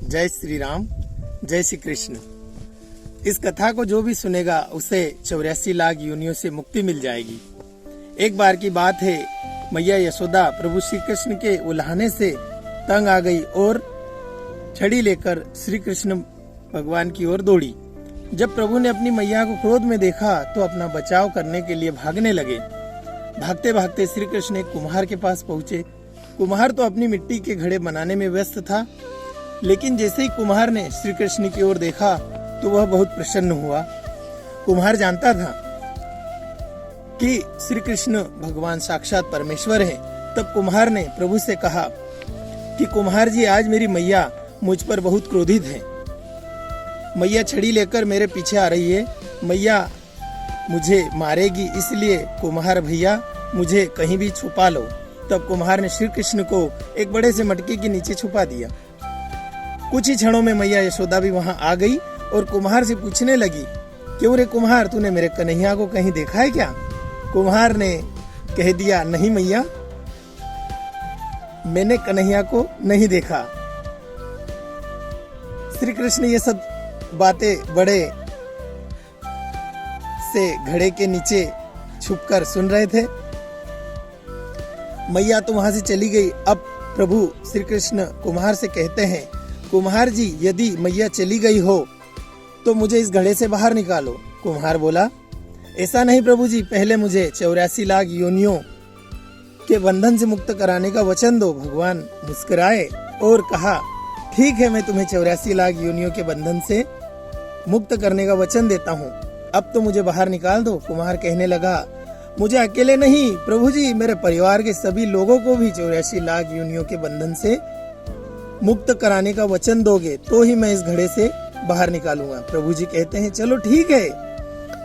जय श्री राम, जय श्री कृष्ण। इस कथा को जो भी सुनेगा उसे 84 लाख योनियों से मुक्ति मिल जाएगी। एक बार की बात है, मैया यशोदा प्रभु श्री कृष्ण के उल्हाने से तंग आ गई और छड़ी लेकर श्री कृष्ण भगवान की ओर दौड़ी। जब प्रभु ने अपनी मैया को क्रोध में देखा तो अपना बचाव करने के लिए भागने लगे। भागते भागते श्री कृष्ण एक कुम्हार के पास पहुंचे। कुम्हार तो अपनी मिट्टी के घड़े बनाने में व्यस्त था, लेकिन जैसे ही कुम्हार ने श्री कृष्ण की ओर देखा तो वह बहुत प्रसन्न हुआ। कुम्हार जानता था कि श्री कृष्ण भगवान साक्षात परमेश्वर है। तब कुम्हार ने प्रभु से कहा कि कुम्हार जी, आज मेरी मैया मुझ पर बहुत क्रोधित है। मैया छड़ी लेकर मेरे पीछे आ रही है। मैया मुझे मारेगी, इसलिए कुम्हार भैया मुझे कहीं भी छुपा लो। तब कुम्हार ने श्री कृष्ण को एक बड़े से मटके के नीचे छुपा दिया। कुछ ही क्षणों में मैया यशोदा भी वहां आ गई और कुम्हार से पूछने लगी, क्यों रे कुम्हार, तूने मेरे कन्हैया को कहीं देखा है क्या? कुम्हार ने कह दिया, नहीं मैया, मैंने कन्हैया को नहीं देखा। श्री कृष्ण ये सब बातें बड़े से घड़े के नीचे छुपकर सुन रहे थे। मैया तो वहां से चली गई। अब प्रभु श्री कृष्ण कुम्हार से कहते हैं, कुम्हार जी, यदि मैया चली गई हो तो मुझे इस घड़े से बाहर निकालो। कुम्हार बोला, ऐसा नहीं प्रभु जी, पहले मुझे 84 लाख योनियों के बंधन से मुक्त कराने का वचन दो। भगवान मुस्कुराए और कहा, ठीक है, मैं तुम्हें 84 लाख योनियों के बंधन से मुक्त करने का वचन देता हूँ। अब तो मुझे बाहर निकाल दो। कुम्हार कहने लगा, मुझे अकेले नहीं प्रभु जी, मेरे परिवार के सभी लोगों को भी 84 लाख योनियों के बंधन से मुक्त कराने का वचन दोगे तो ही मैं इस घड़े से बाहर निकालूंगा। प्रभु जी कहते हैं, चलो ठीक है,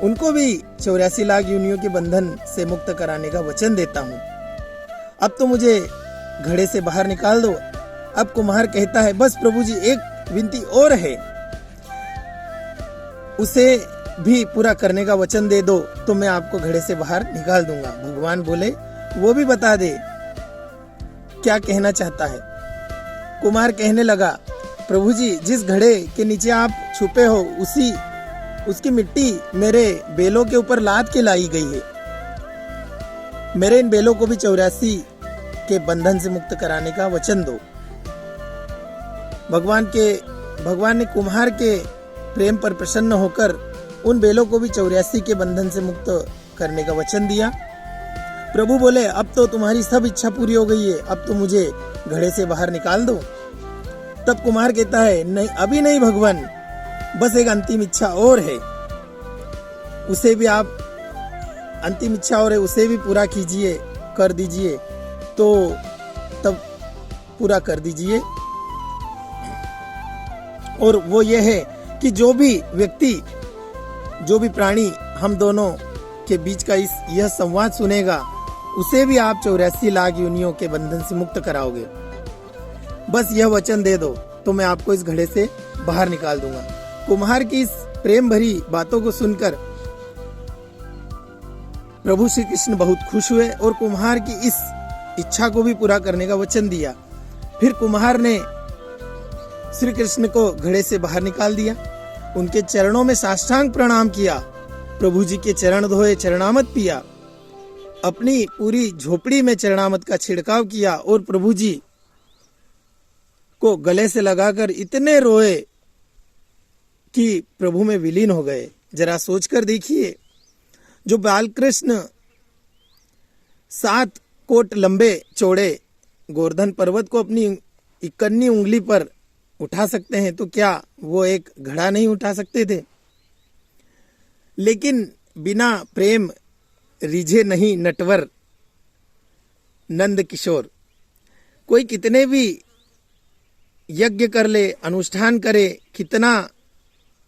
उनको भी 84 लाख योनियों के बंधन से मुक्त कराने का वचन देता हूँ। अब तो मुझे घड़े से बाहर निकाल दो। अब कुम्हार कहता है, बस प्रभु जी, एक विनती और है, उसे भी पूरा करने का वचन दे दो तो मैं आपको घड़े से बाहर निकाल दूंगा। भगवान बोले, वो भी बता दे क्या कहना चाहता है। कुम्हार कहने लगा, प्रभु जी, जिस घड़े के नीचे आप छुपे हो उसकी मिट्टी मेरे बेलों के ऊपर लाद के लाई गई है। मेरे इन बेलों को भी 84 के बंधन से मुक्त कराने का वचन दो। भगवान ने कुम्हार के प्रेम पर प्रसन्न होकर उन बेलों को भी 84 के बंधन से मुक्त करने का वचन दिया। प्रभु बोले, अब तो तुम्हारी सब इच्छा पूरी हो गई है, अब तो मुझे घड़े से बाहर निकाल दो। तब कुम्हार कहता है, नहीं, अभी नहीं भगवान, बस एक अंतिम इच्छा और है, उसे भी आप अंतिम इच्छा और है, उसे भी पूरा कीजिए, कर दीजिए। तो तब पूरा कर दीजिए। और वो ये है कि जो भी व्यक्ति, जो भी प्राणी हम दोनों के बीच का यह संवाद सुनेगा, उसे भी आप 84 लाख योनियों के बंधन से मुक्त कराओगे। बस यह वचन दे दो तो मैं आपको इस घड़े से बाहर निकाल दूंगा। कुम्हार की इस प्रेम भरी बातों को सुनकर प्रभु श्री कृष्ण बहुत खुश हुए और कुम्हार की इस इच्छा को भी पूरा करने का वचन दिया। फिर कुम्हार ने श्री कृष्ण को घड़े से बाहर निकाल दिया, उनके चरणों में साष्टांग प्रणाम किया, प्रभु जी के चरण धोए, चरणामृत पिया, अपनी पूरी झोपड़ी में चरणामृत का छिड़काव किया और प्रभु जी को गले से लगाकर इतने रोए कि प्रभु में विलीन हो गए। जरा सोचकर देखिए, जो बालकृष्ण 7 कोट लंबे चौड़े गोवर्धन पर्वत को अपनी इकन्नी उंगली पर उठा सकते हैं, तो क्या वो एक घड़ा नहीं उठा सकते थे? लेकिन बिना प्रेम रिझे नहीं नटवर नंद किशोर। कोई कितने भी यज्ञ कर ले, अनुष्ठान करे, कितना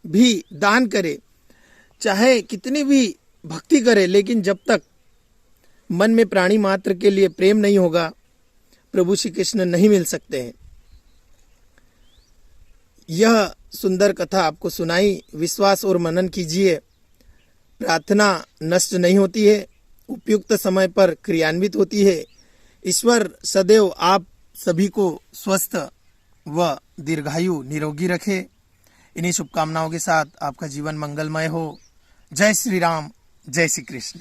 भी दान करे, चाहे कितनी भी भक्ति करे, लेकिन जब तक मन में प्राणी मात्र के लिए प्रेम नहीं होगा, प्रभु श्री कृष्ण नहीं मिल सकते हैं। यह सुंदर कथा आपको सुनाई, विश्वास और मनन कीजिए। प्रार्थना नष्ट नहीं होती है, उपयुक्त समय पर क्रियान्वित होती है। ईश्वर सदैव आप सभी को स्वस्थ व दीर्घायु निरोगी रखे। इन्हीं शुभकामनाओं के साथ आपका जीवन मंगलमय हो। जय श्री राम, जय श्री कृष्ण।